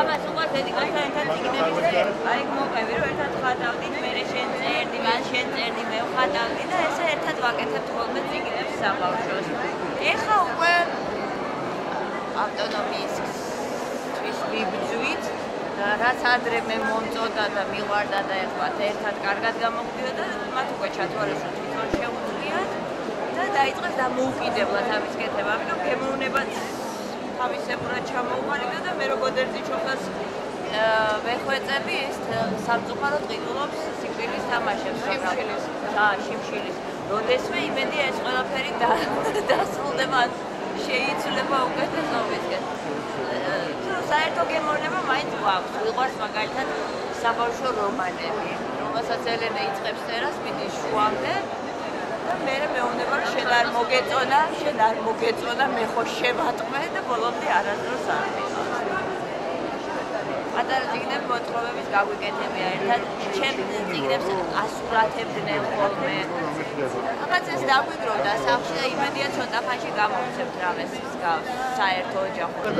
ამას უყურეთ დედიკაცია ერთად წიგნების აი მოყევი რომ ერთად ხატავდით მე შენ წერდი მან შენ წერდი მე ვხატავდი და ესე ერთად ვაკეთებთ ხოლმე წიგნებს საბავშვოს ეხა უკვე ავტონომიისთვის ვიბრძვით რაც ადრე მე მომწოდა და მიყვარდა და ეხლა ერთად კარგად გამოგვდიოდა მათ უკვე ჩათვალეს რომ თვითონ შეუძლიათ და დაიწყეს დამოუკიდებლად ამის კეთება ამიტომ გემოვნებაც თავისებურად ჩამოუყალიბდა და მე როგორ ერთიჩოხას ვეხვეწები ის სამწუხაროდ ყიდულობს სიკვდილის თამაშებს შიმშილის როდესმე იმედია ეს ყველაფერი დასრულდება შეიცვლება უკეთესობისკენ საერთო გემოვნება მაინც გვაქვს ვიყვარს მაგალითად საბავშვო რომანები რომელსაც ელენე იწყებს წერას მიდის შუამდე და მე მეუბნება რომ შენ არ მოგეწონა მე ხო შევატყვე და ბოლომდე არასდროს არ მიყავს პატარა წიგნები მოთხრობების გაგვიკეთებია ერთად ჩემ წიგნებს ასურათებდნენ ხოლმე რაღაც ეს დაგვიგროვდა სახლში და იმედია ცოტა ხანში გამოვცემთ რამეს მსგავს საერთო ოჯახურად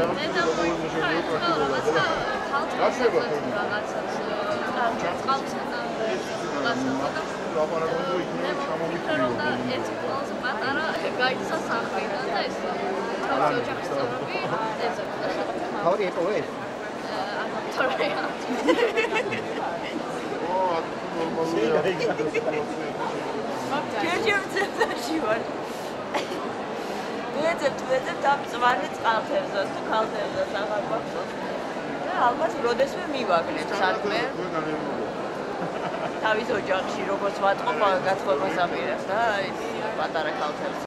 ვეძებთ ამ წვარე წყალთევზას თუ ქალთევზას აღარ გვაქვს და ალბათ როდესმე მივაგნებ სადმე თავის ოჯახში როგორც ვატყობ გათხოვებას აპირებს და ის პატარა ქალთევზა